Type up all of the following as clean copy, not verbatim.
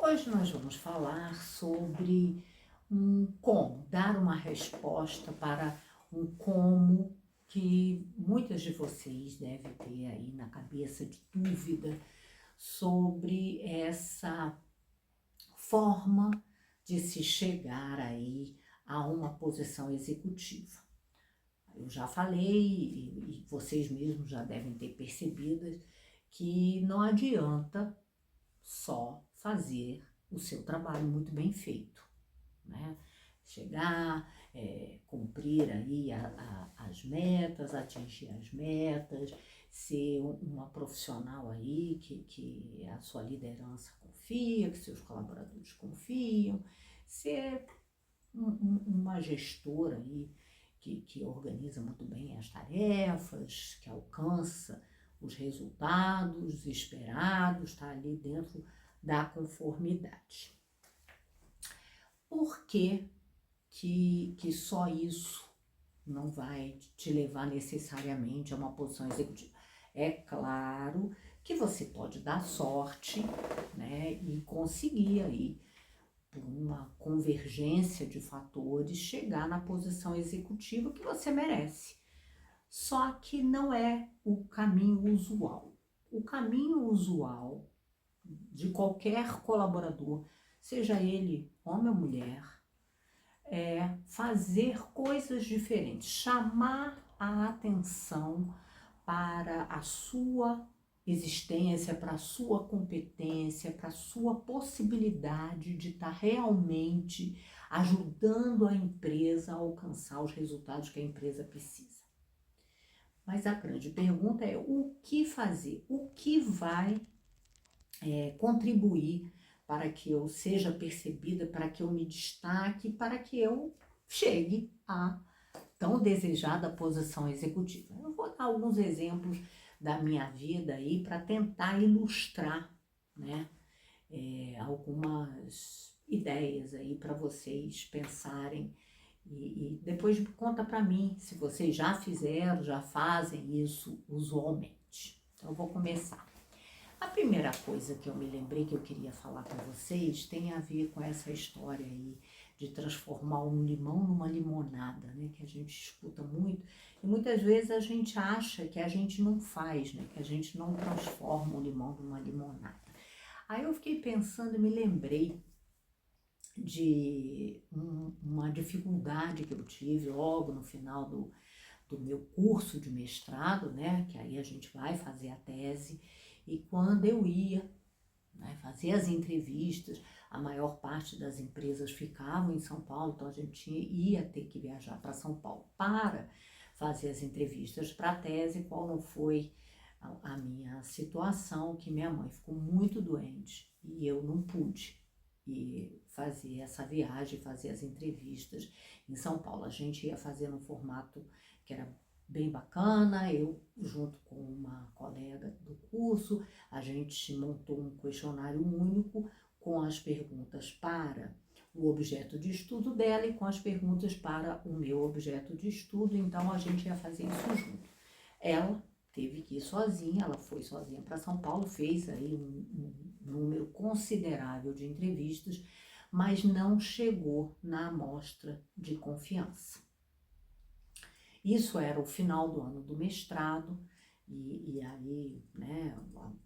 Hoje nós vamos falar sobre dar uma resposta para um como que muitas de vocês devem ter aí na cabeça de dúvida sobre essa forma de se chegar aí a uma posição executiva. Eu já falei e vocês mesmos já devem ter percebido que não adianta só fazer o seu trabalho muito bem feito, né? Chegar, cumprir aí as metas, atingir as metas, ser uma profissional aí que a sua liderança confia, que seus colaboradores confiam, ser uma gestora aí que organiza muito bem as tarefas, que alcança os resultados esperados, está ali dentro da conformidade. Por que só isso não vai te levar necessariamente a uma posição executiva? É claro que você pode dar sorte, né, e conseguir aí, por uma convergência de fatores, chegar na posição executiva que você merece. Só que não é o caminho usual. O caminho usual de qualquer colaborador, seja ele homem ou mulher, é fazer coisas diferentes, chamar a atenção para a sua existência, para a sua competência, para a sua possibilidade de estar realmente ajudando a empresa a alcançar os resultados que a empresa precisa. Mas a grande pergunta é o que fazer, o que vai contribuir para que eu seja percebida, para que eu me destaque, para que eu chegue à tão desejada posição executiva. Eu vou dar alguns exemplos da minha vida aí para tentar ilustrar, né, algumas ideias aí para vocês pensarem e depois conta para mim se vocês já fizeram, já fazem isso usualmente. Então eu vou começar. A primeira coisa que eu me lembrei que eu queria falar com vocês tem a ver com essa história aí de transformar um limão numa limonada, né? Que a gente escuta muito e muitas vezes a gente acha que a gente não faz, né? Que a gente não transforma o limão numa limonada. Aí eu fiquei pensando e me lembrei de uma dificuldade que eu tive logo no final do meu curso de mestrado, né? Que aí a gente vai fazer a tese. E quando eu ia, né, fazer as entrevistas, a maior parte das empresas ficavam em São Paulo, então a gente ia ter que viajar para São Paulo para fazer as entrevistas para a tese. Qual não foi a minha situação, que minha mãe ficou muito doente e eu não pude fazer essa viagem, fazer as entrevistas em São Paulo. A gente ia fazer no formato que era bem bacana, eu junto com uma colega do curso, a gente montou um questionário único com as perguntas para o objeto de estudo dela e com as perguntas para o meu objeto de estudo, então a gente ia fazer isso junto. Ela teve que ir sozinha, ela foi sozinha para São Paulo, fez aí um número considerável de entrevistas, mas não chegou na amostra de confiança. Isso era o final do ano do mestrado e aí, né,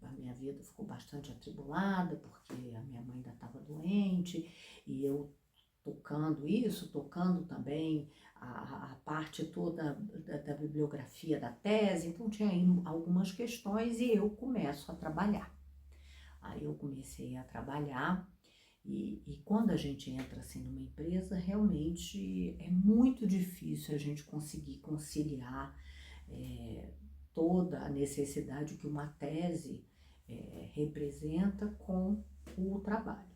a minha vida ficou bastante atribulada porque a minha mãe ainda estava doente e eu tocando também a parte toda da bibliografia da tese, então tinha aí algumas questões e eu começo a trabalhar. Aí eu comecei a trabalhar e quando a gente entra assim numa empresa, realmente é muito difícil a gente conseguir conciliar toda a necessidade que uma tese representa com o trabalho.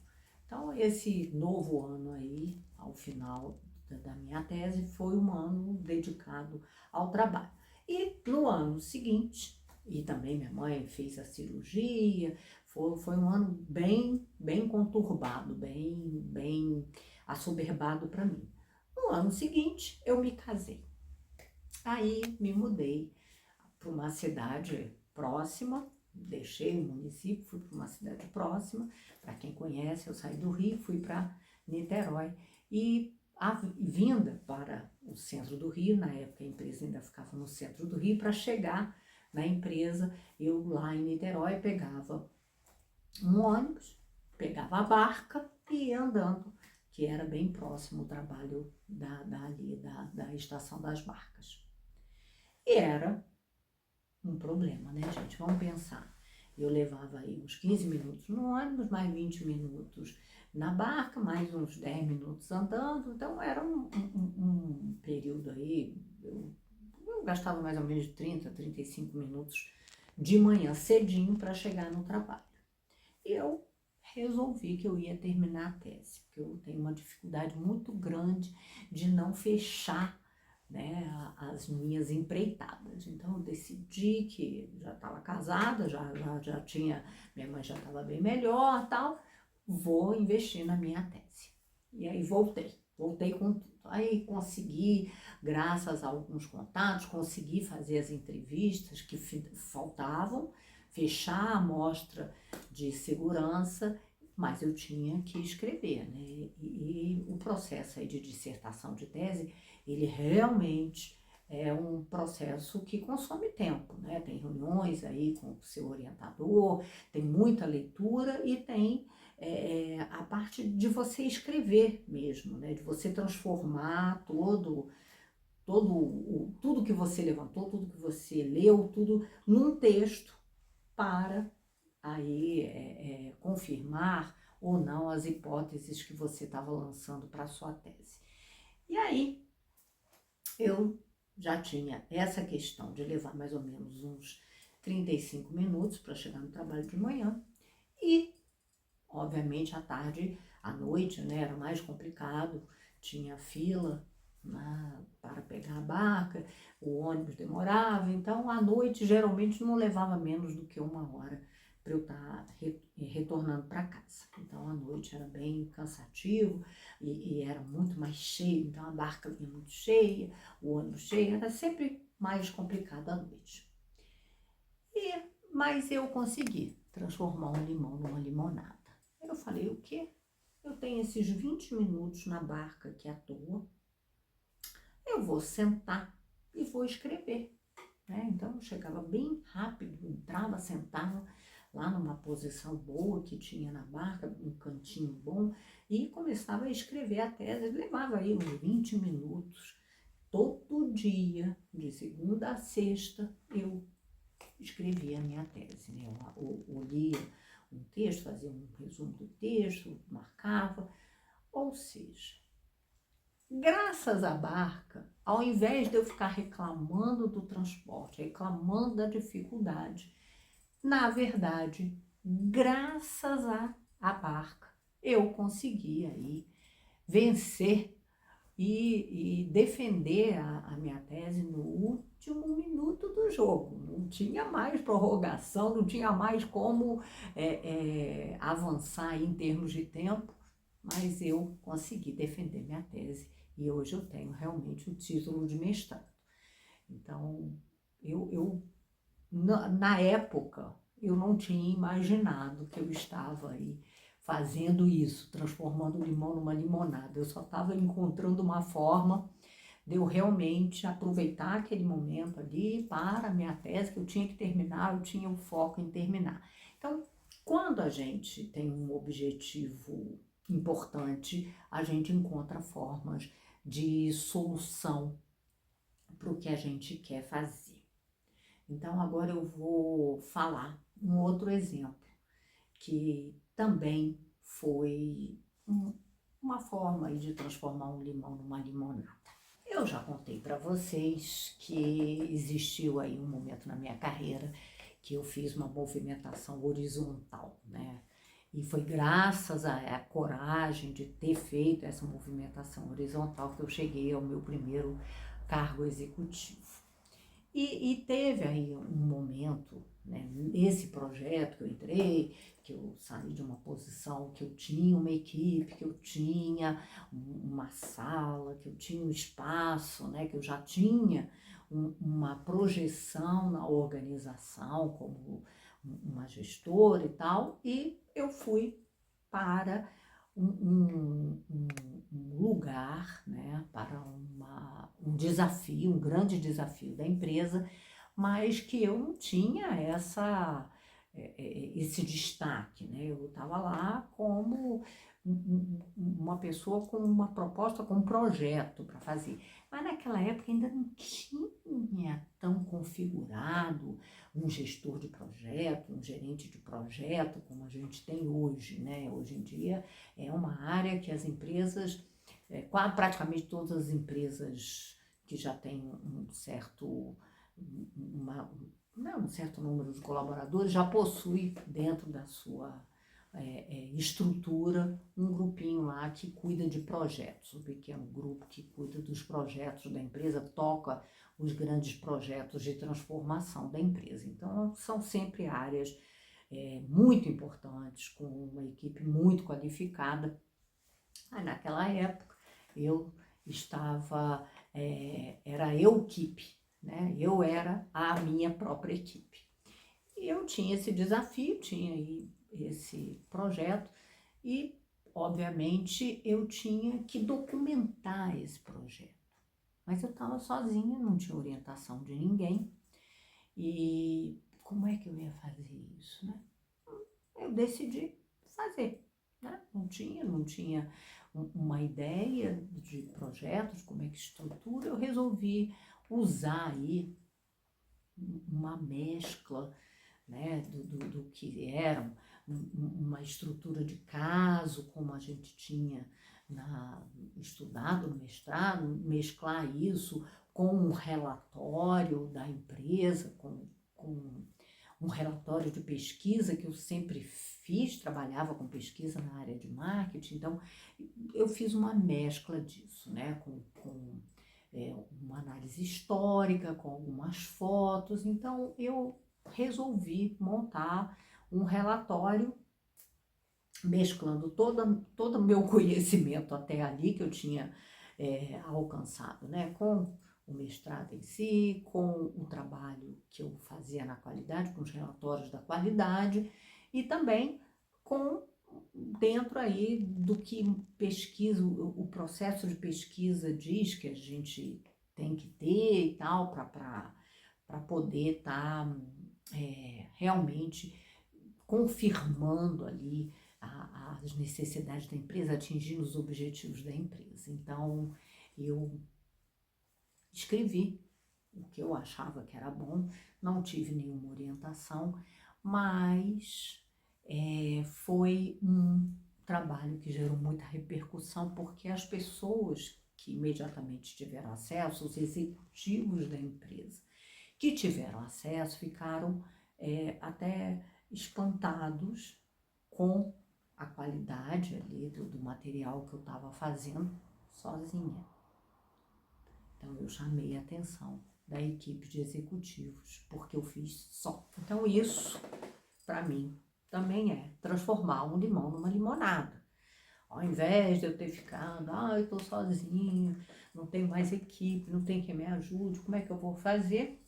Então, esse novo ano aí, ao final da minha tese, foi um ano dedicado ao trabalho. E no ano seguinte, e também minha mãe fez a cirurgia, foi um ano bem conturbado, bem assoberbado para mim. No ano seguinte, eu me casei. Aí me mudei para uma cidade próxima, deixei o município, fui para uma cidade próxima. Para quem conhece, eu saí do Rio, fui para Niterói. E a vinda para o centro do Rio, na época a empresa ainda ficava no centro do Rio, para chegar na empresa, eu lá em Niterói pegava um ônibus, pegava a barca e ia andando, que era bem próximo o trabalho da estação das barcas. E era um problema, né, gente? Vamos pensar. Eu levava aí uns 15 minutos no ônibus, mais 20 minutos na barca, mais uns 10 minutos andando. Então era um período aí, eu gastava mais ou menos de 30, 35 minutos de manhã cedinho para chegar no trabalho. E eu resolvi que eu ia terminar a tese, porque eu tenho uma dificuldade muito grande de não fechar, né, as minhas empreitadas. Então eu decidi que já estava casada, já tinha, minha mãe já estava bem melhor, tal, vou investir na minha tese. E aí voltei com tudo. Aí consegui, graças a alguns contatos, consegui fazer as entrevistas que faltavam, fechar a amostra de segurança, mas eu tinha que escrever, né? E o processo aí de dissertação de tese, ele realmente é um processo que consome tempo, né? Tem reuniões aí com o seu orientador, tem muita leitura e tem a parte de você escrever mesmo, né? De você transformar tudo que você levantou, tudo que você leu, tudo num texto para aí confirmar ou não as hipóteses que você estava lançando para a sua tese. E aí eu já tinha essa questão de levar mais ou menos uns 35 minutos para chegar no trabalho de manhã e, obviamente, à tarde, à noite, né, era mais complicado, tinha fila para pegar a barca, o ônibus demorava, então à noite geralmente não levava menos do que 1 hora para eu estar retornando para casa. Então à noite era bem cansativo e era muito mais cheio, então a barca vinha muito cheia, o ônibus cheio, era sempre mais complicado à noite. Mas eu consegui transformar um limão numa limonada. Eu falei, o quê? Eu tenho esses 20 minutos na barca aqui à toa, eu vou sentar e vou escrever, né? Então eu chegava bem rápido, entrava, sentava lá numa posição boa que tinha na barca, um cantinho bom, e começava a escrever a tese. Levava aí uns 20 minutos, todo dia, de segunda a sexta, eu escrevia a minha tese, né? Eu lia um texto, fazia um resumo do texto, marcava, ou seja, graças à barca, ao invés de eu ficar reclamando do transporte, reclamando da dificuldade, na verdade, graças à barca, eu consegui aí vencer e defender a minha tese no último minuto do jogo. Não tinha mais prorrogação, não tinha mais como avançar em termos de tempo, mas eu consegui defender minha tese e hoje eu tenho realmente o título de mestrado. Então, na época, eu não tinha imaginado que eu estava aí fazendo isso, transformando o limão numa limonada. Eu só estava encontrando uma forma de eu realmente aproveitar aquele momento ali para a minha tese, que eu tinha que terminar, eu tinha o foco em terminar. Então, quando a gente tem um objetivo importante, a gente encontra formas de solução para o que a gente quer fazer. Então, agora eu vou falar um outro exemplo, que também foi uma forma de transformar um limão numa limonada. Eu já contei para vocês que existiu aí um momento na minha carreira que eu fiz uma movimentação horizontal, né? E foi graças à coragem de ter feito essa movimentação horizontal que eu cheguei ao meu primeiro cargo executivo. E teve aí um momento, né, nesse projeto que eu entrei, que eu saí de uma posição que eu tinha uma equipe, que eu tinha uma sala, que eu tinha um espaço, né, que eu já tinha uma projeção na organização como uma gestora e tal, e eu fui para um lugar, né, para um desafio, um grande desafio da empresa, mas que eu não tinha esse destaque, né? Eu estava lá como uma pessoa com uma proposta, com um projeto para fazer. Mas naquela época ainda não tinha tão configurado um gestor de projeto, um gerente de projeto, como a gente tem hoje, né? Hoje em dia é uma área que as empresas, praticamente todas as empresas que já têm um certo número de colaboradores, já possui dentro da sua estrutura um grupinho lá que cuida de projetos, um pequeno grupo que cuida dos projetos da empresa, toca os grandes projetos de transformação da empresa. Então, são sempre áreas muito importantes, com uma equipe muito qualificada. Naquela época, eu era eu equipe, né? Eu era a minha própria equipe. E eu tinha esse desafio, tinha aí esse projeto e, obviamente, eu tinha que documentar esse projeto. Mas eu estava sozinha, não tinha orientação de ninguém. E como é que eu ia fazer isso, né? Eu decidi fazer, né? Não tinha uma ideia de projetos, como é que estrutura. Eu resolvi usar aí uma mescla, né, do que era uma estrutura de caso, como a gente tinha estudado no mestrado, mesclar isso com um relatório da empresa, com um relatório de pesquisa que eu sempre fiz, trabalhava com pesquisa na área de marketing, então eu fiz uma mescla disso, né, com uma análise histórica, com algumas fotos, então eu resolvi montar um relatório mesclando todo o meu conhecimento até ali que eu tinha alcançado, né, com o mestrado em si, com o trabalho que eu fazia na qualidade, com os relatórios da qualidade e também com dentro aí do que pesquisa, o processo de pesquisa diz que a gente tem que ter e tal, para poder estar realmente confirmando ali as necessidades da empresa, atingindo os objetivos da empresa. Então, eu escrevi o que eu achava que era bom, não tive nenhuma orientação, mas foi um trabalho que gerou muita repercussão, porque as pessoas que imediatamente tiveram acesso, os executivos da empresa que tiveram acesso, ficaram até espantados com a qualidade ali do material que eu estava fazendo sozinha. Então, eu chamei a atenção da equipe de executivos, porque eu fiz só. Então, isso, para mim, também é transformar um limão numa limonada. Ao invés de eu ter ficado, eu estou sozinho, não tenho mais equipe, não tem quem me ajude, como é que eu vou fazer?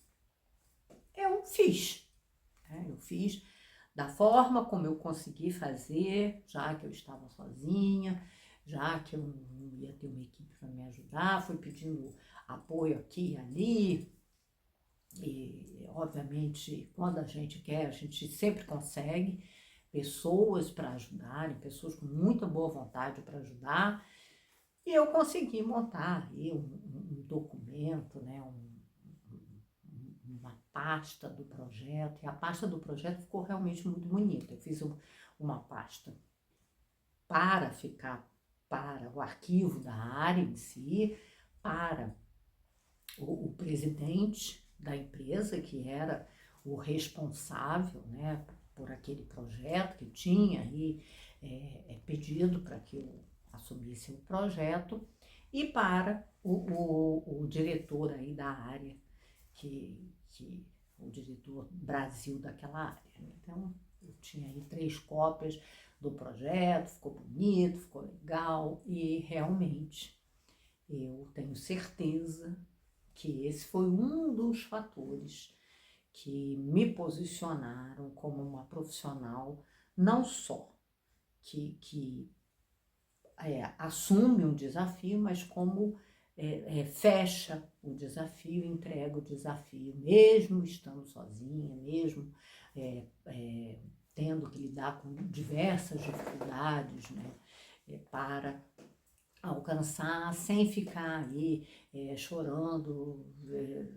Eu fiz. Eu fiz da forma como eu consegui fazer, já que eu estava sozinha, já que eu não ia ter uma equipe para me ajudar, fui pedindo apoio aqui e ali, e obviamente quando a gente quer, a gente sempre consegue pessoas para ajudarem, pessoas com muita boa vontade para ajudar, e eu consegui montar aí um documento, né, uma pasta do projeto, e a pasta do projeto ficou realmente muito bonita. Eu fiz uma pasta para o arquivo da área em si, para o presidente da empresa, que era o responsável, né, por aquele projeto, que tinha aí pedido para que eu assumisse o projeto, e para o diretor aí da área, que o diretor Brasil daquela área. Então, eu tinha aí 3 cópias do projeto, ficou bonito, ficou legal, e realmente eu tenho certeza que esse foi um dos fatores que me posicionaram como uma profissional não só que assume um desafio, mas como fecha o desafio, entrega o desafio, mesmo estando sozinha, mesmo tendo que lidar com diversas dificuldades, né, para alcançar sem ficar aí chorando,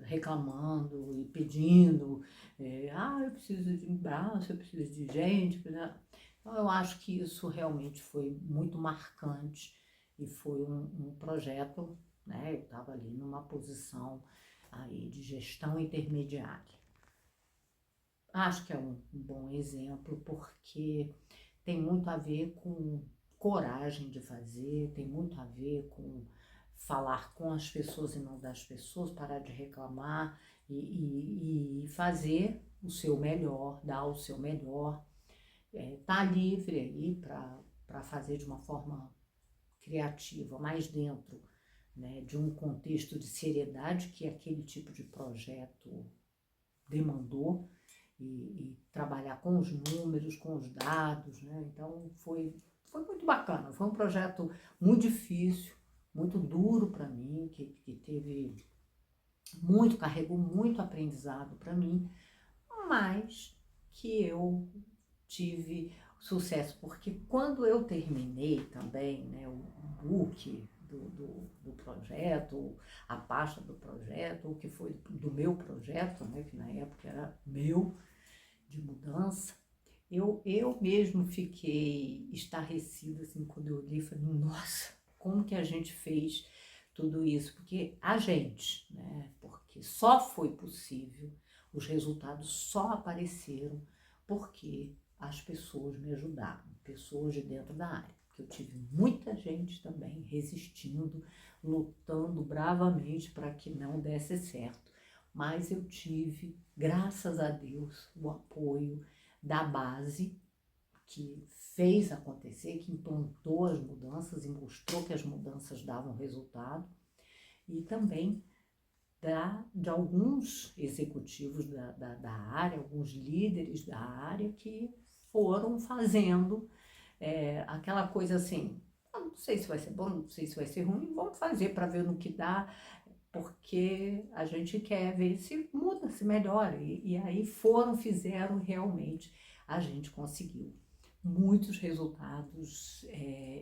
reclamando e pedindo, eu preciso de um braço, eu preciso de gente, né? Então eu acho que isso realmente foi muito marcante e foi um projeto, né? Eu estava ali numa posição aí de gestão intermediária. Acho que é um bom exemplo porque tem muito a ver com coragem de fazer, tem muito a ver com falar com as pessoas e não das pessoas, parar de reclamar e fazer o seu melhor, dar o seu melhor, tá livre aí para fazer de uma forma criativa, mais dentro, né, de um contexto de seriedade que aquele tipo de projeto demandou, e trabalhar com os números, com os dados, né? Então foi muito bacana, foi um projeto muito difícil, muito duro para mim, que teve muito, carregou muito aprendizado para mim, mas que eu tive sucesso, porque quando eu terminei também, né, o book do projeto, a pasta do projeto, o que foi do meu projeto, né, que na época era meu, de mudança, eu mesmo fiquei estarrecida, assim, quando eu olhei e falei, nossa, como que a gente fez tudo isso? Porque a gente, né, porque só foi possível, os resultados só apareceram porque as pessoas me ajudaram, pessoas de dentro da área. Porque eu tive muita gente também resistindo, lutando bravamente para que não desse certo. Mas eu tive, graças a Deus, o apoio da base que fez acontecer, que implantou as mudanças e mostrou que as mudanças davam resultado, e também de alguns executivos da área, alguns líderes da área que foram fazendo aquela coisa assim, não sei se vai ser bom, não sei se vai ser ruim, vamos fazer para ver no que dá, porque a gente quer ver se muda, se melhora. E aí fizeram realmente, a gente conseguiu muitos resultados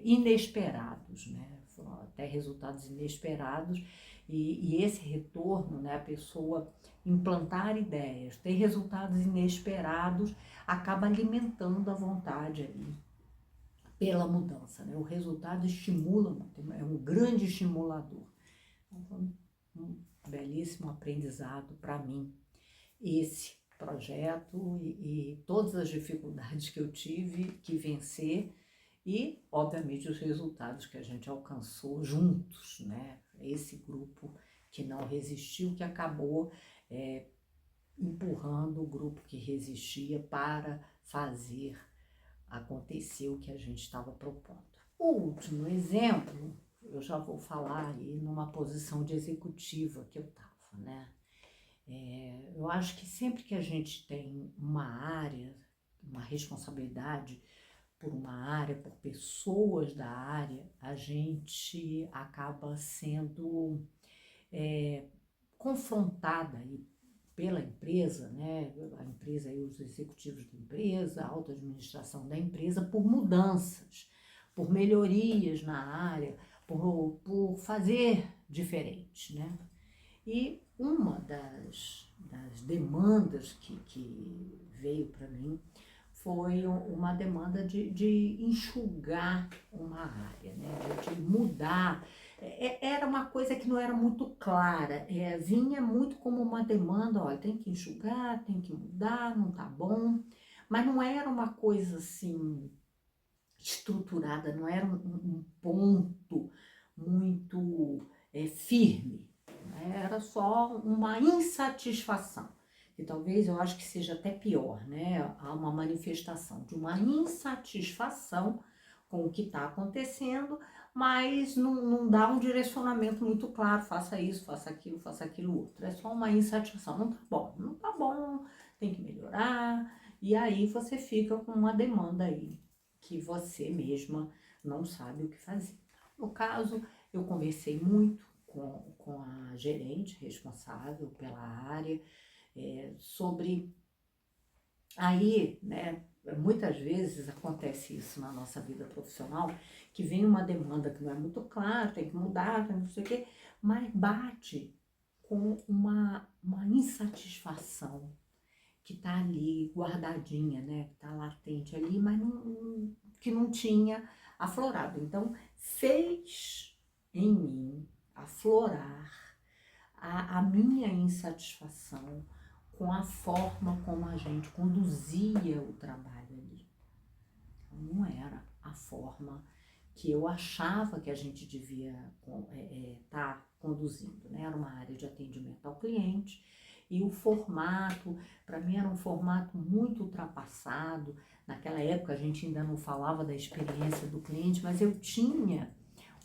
inesperados, né? Foram até resultados inesperados, e esse retorno, né, a pessoa implantar ideias, ter resultados inesperados, acaba alimentando a vontade aí pela mudança, né? O resultado estimula muito, é um grande estimulador. Então, foi um belíssimo aprendizado para mim, esse projeto e todas as dificuldades que eu tive que vencer e, obviamente, os resultados que a gente alcançou juntos, né? Esse grupo que não resistiu, que acabou empurrando o grupo que resistia para fazer acontecer o que a gente estava propondo. O último exemplo, eu já vou falar aí numa posição de executiva que eu estava, né? Eu acho que sempre que a gente tem uma área, uma responsabilidade por uma área, por pessoas da área, a gente acaba sendo confrontada aí pela empresa, né? A empresa e os executivos da empresa, a alta administração da empresa, por mudanças, por melhorias na área, por fazer diferente, né? E uma das demandas que veio para mim foi uma demanda de enxugar uma área, né? De mudar. Era uma coisa que não era muito clara, vinha muito como uma demanda, olha, tem que enxugar, tem que mudar, não tá bom, mas não era uma coisa assim estruturada, não era um ponto muito firme, né? Era só uma insatisfação, e talvez eu acho que seja até pior, né? Há uma manifestação de uma insatisfação com o que está acontecendo, mas não dá um direcionamento muito claro, faça isso, faça aquilo outro. É só uma insatisfação, não tá bom, tem que melhorar, e aí você fica com uma demanda aí que você mesma não sabe o que fazer. No caso, eu conversei muito com a gerente responsável pela área, sobre aí, né, muitas vezes acontece isso na nossa vida profissional, que vem uma demanda que não é muito clara, tem que mudar, não sei o quê, mas bate com uma insatisfação que está ali guardadinha, né, que está latente ali, mas que não tinha aflorado. Então, fez em mim aflorar a minha insatisfação com a forma como a gente conduzia o trabalho ali. Então, não era a forma que eu achava que a gente devia estar conduzindo, né? Era uma área de atendimento ao cliente e o formato, para mim era um formato muito ultrapassado. Naquela época a gente ainda não falava da experiência do cliente, mas eu tinha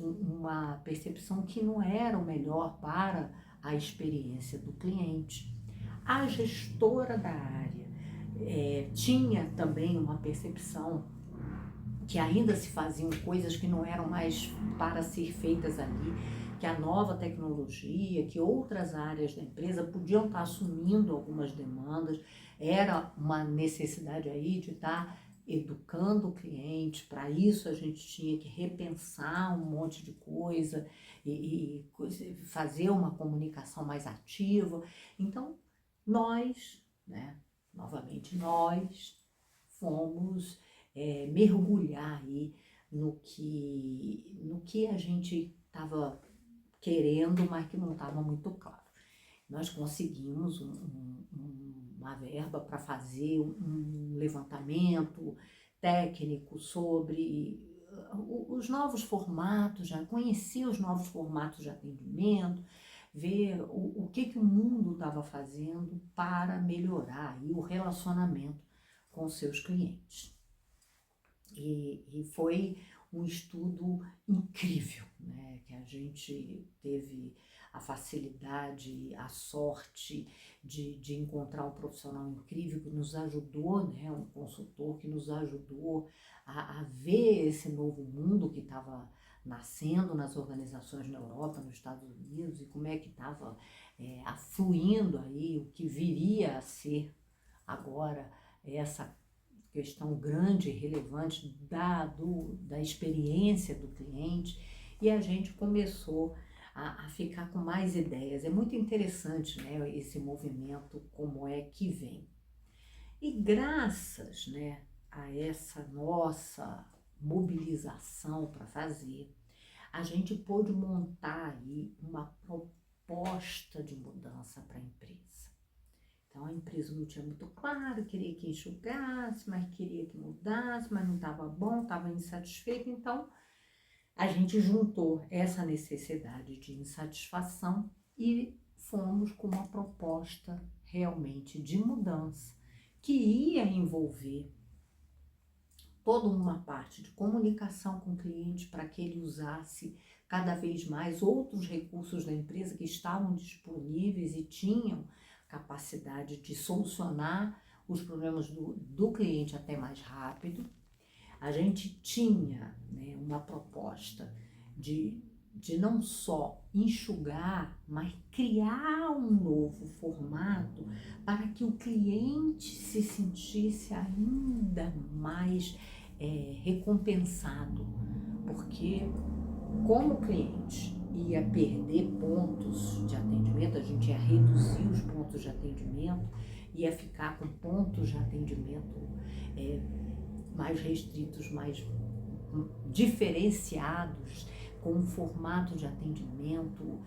uma percepção que não era o melhor para a experiência do cliente. A gestora da área tinha também uma percepção que ainda se faziam coisas que não eram mais para ser feitas ali, que a nova tecnologia, que outras áreas da empresa podiam estar assumindo algumas demandas, era uma necessidade aí de estar educando o cliente. Para isso a gente tinha que repensar um monte de coisa e fazer uma comunicação mais ativa. Então, nós, né, novamente nós, fomos mergulhar aí no que a gente estava querendo, mas que não estava muito claro. Nós conseguimos uma verba para fazer um levantamento técnico sobre os novos formatos, já conhecer os novos formatos de atendimento, ver o que o mundo estava fazendo para melhorar aí o relacionamento com seus clientes. E foi um estudo incrível, né? Que a gente teve a facilidade, a sorte de encontrar um profissional incrível que nos ajudou, né? Um consultor que nos ajudou a ver esse novo mundo que estava nascendo nas organizações na Europa, nos Estados Unidos, e como é que estava afluindo aí o que viria a ser agora essa questão grande e relevante da experiência do cliente, e a gente começou a ficar com mais ideias. É muito interessante, né, esse movimento, como é que vem. E graças, né, a essa nossa mobilização para fazer, a gente pôde montar aí uma proposta de mudança para a empresa. Então, a empresa não tinha muito claro, queria que enxugasse, mas queria que mudasse, mas não estava bom, estava insatisfeito. Então, a gente juntou essa necessidade de insatisfação e fomos com uma proposta realmente de mudança, que ia envolver toda uma parte de comunicação com o cliente para que ele usasse cada vez mais outros recursos da empresa que estavam disponíveis e tinham capacidade de solucionar os problemas do cliente até mais rápido. A gente tinha, né, uma proposta de não só enxugar, mas criar um novo formato para que o cliente se sentisse ainda mais recompensado, porque como o cliente ia perder pontos de atendimento, a gente ia reduzir os pontos de atendimento, ia ficar com pontos de atendimento mais restritos, mais diferenciados, com um formato de atendimento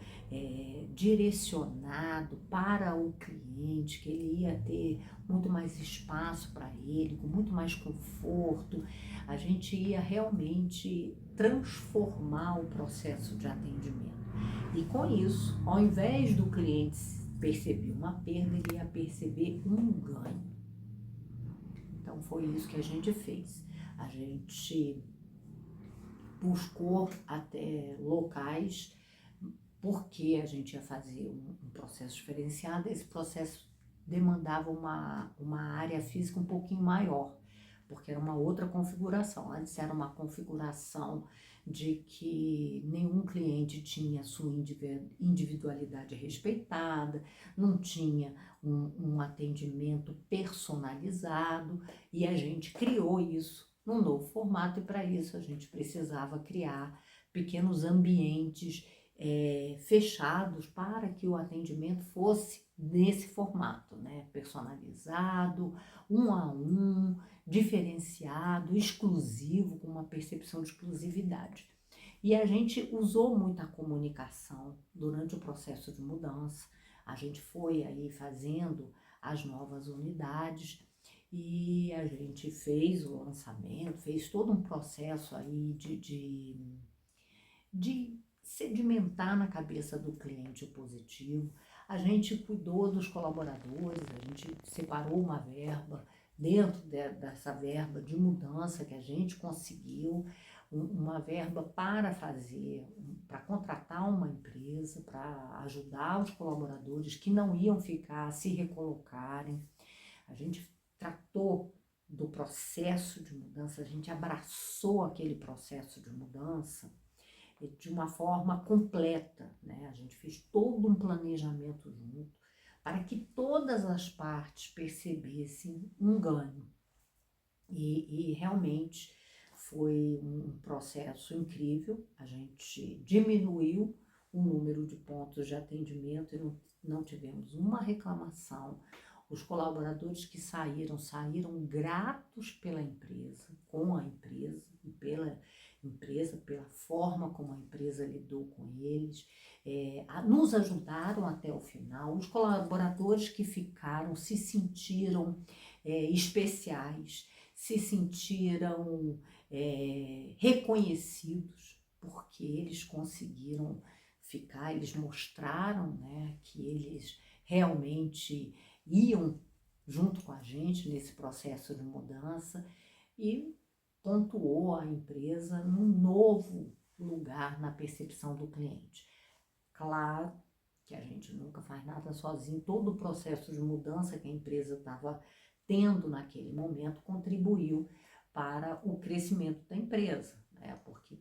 direcionado para o cliente, que ele ia ter muito mais espaço para ele, com muito mais conforto. A gente ia realmente transformar o processo de atendimento. E com isso, ao invés do cliente perceber uma perda, ele ia perceber um ganho. Então foi isso que a gente fez. A gente buscou até locais, porque a gente ia fazer um processo diferenciado. Esse processo demandava uma área física um pouquinho maior, porque era uma outra configuração. Antes era uma configuração de que nenhum cliente tinha sua individualidade respeitada, não tinha um atendimento personalizado, e a gente criou isso num novo formato, e para isso a gente precisava criar pequenos ambientes fechados para que o atendimento fosse nesse formato, né? Personalizado, um a um, diferenciado, exclusivo, com uma percepção de exclusividade. E a gente usou muita comunicação durante o processo de mudança. A gente foi aí fazendo as novas unidades e a gente fez o lançamento, fez todo um processo aí de sedimentar na cabeça do cliente o positivo. A gente cuidou dos colaboradores, a gente separou uma verba dentro dessa verba de mudança que a gente conseguiu, uma verba para para contratar uma empresa, para ajudar os colaboradores que não iam ficar a se recolocarem. A gente tratou do processo de mudança, a gente abraçou aquele processo de mudança de uma forma completa, né? A gente fez todo um planejamento junto para que todas as partes percebessem um ganho. E realmente foi um processo incrível. A gente diminuiu o número de pontos de atendimento e não tivemos uma reclamação. Os colaboradores que saíram gratos pela empresa, com a empresa e pela empresa, pela forma como a empresa lidou com eles, nos ajudaram até o final. Os colaboradores que ficaram se sentiram especiais, se sentiram reconhecidos, porque eles conseguiram ficar, eles mostraram, né, que eles realmente iam junto com a gente nesse processo de mudança, e pontuou a empresa num novo lugar na percepção do cliente. Claro que a gente nunca faz nada sozinho, todo o processo de mudança que a empresa estava tendo naquele momento contribuiu para o crescimento da empresa, né? Porque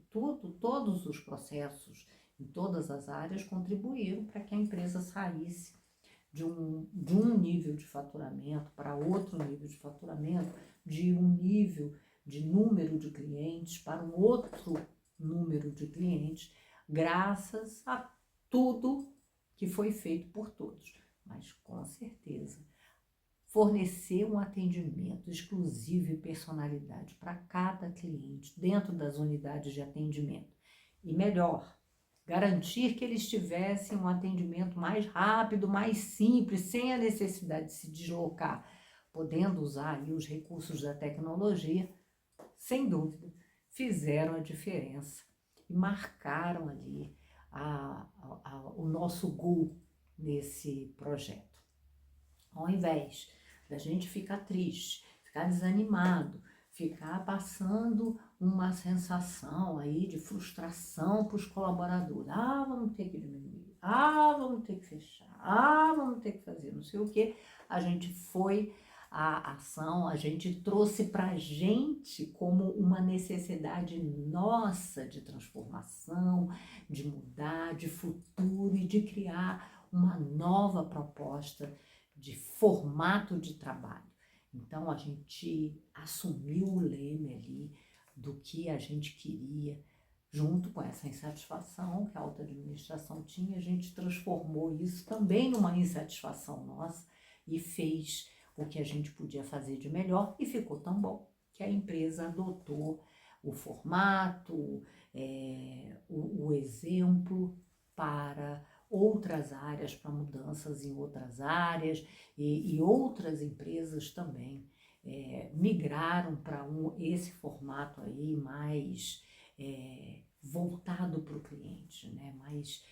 todos os processos em todas as áreas contribuíram para que a empresa saísse de um nível de faturamento para outro nível de faturamento, de um nível de número de clientes para um outro número de clientes, graças a tudo que foi feito por todos. Mas, com certeza, fornecer um atendimento exclusivo e personalidade para cada cliente dentro das unidades de atendimento. E melhor, garantir que eles tivessem um atendimento mais rápido, mais simples, sem a necessidade de se deslocar, podendo usar aí os recursos da tecnologia, sem dúvida, fizeram a diferença e marcaram ali o nosso gol nesse projeto. Ao invés da gente ficar triste, ficar desanimado, ficar passando uma sensação aí de frustração para os colaboradores. Ah, vamos ter que diminuir. Ah, vamos ter que fechar. Ah, vamos ter que fazer não sei o quê. A gente foi à ação, a gente trouxe para a gente como uma necessidade nossa de transformação, de mudar, de futuro e de criar uma nova proposta de formato de trabalho. Então, a gente assumiu o leme ali do que a gente queria, junto com essa insatisfação que a alta administração tinha, a gente transformou isso também numa insatisfação nossa e fez o que a gente podia fazer de melhor, e ficou tão bom que a empresa adotou o formato, o exemplo para outras áreas, para mudanças em outras áreas, e outras empresas também migraram para esse formato aí mais voltado para o cliente, né? Mais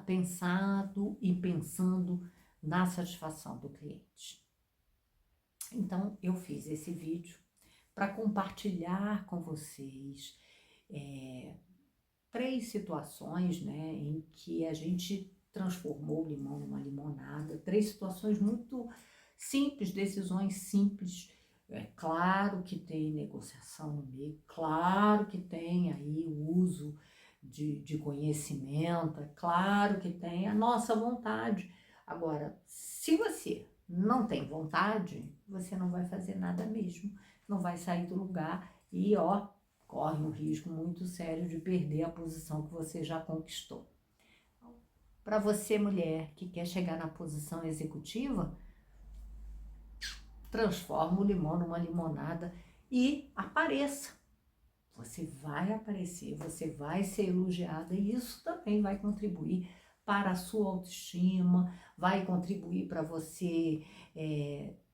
pensado e pensando na satisfação do cliente. Então, eu fiz esse vídeo para compartilhar com vocês 3 situações, né, em que a gente transformou o limão numa limonada, 3 situações muito simples, decisões simples. É claro que tem negociação no meio, claro que tem aí o uso de conhecimento, é claro que tem a nossa vontade. Agora, se você não tem vontade, você não vai fazer nada mesmo, não vai sair do lugar e, ó, corre um risco muito sério de perder a posição que você já conquistou. Para você, mulher, que quer chegar na posição executiva, transforma o limão numa limonada e apareça. Você vai aparecer, você vai ser elogiada e isso também vai contribuir para a sua autoestima, vai contribuir para você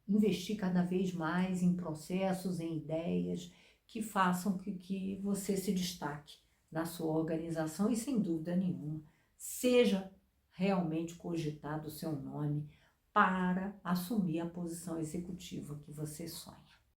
investir cada vez mais em processos, em ideias que façam que você se destaque na sua organização e, sem dúvida nenhuma, seja realmente cogitado o seu nome para assumir a posição executiva que você sonha.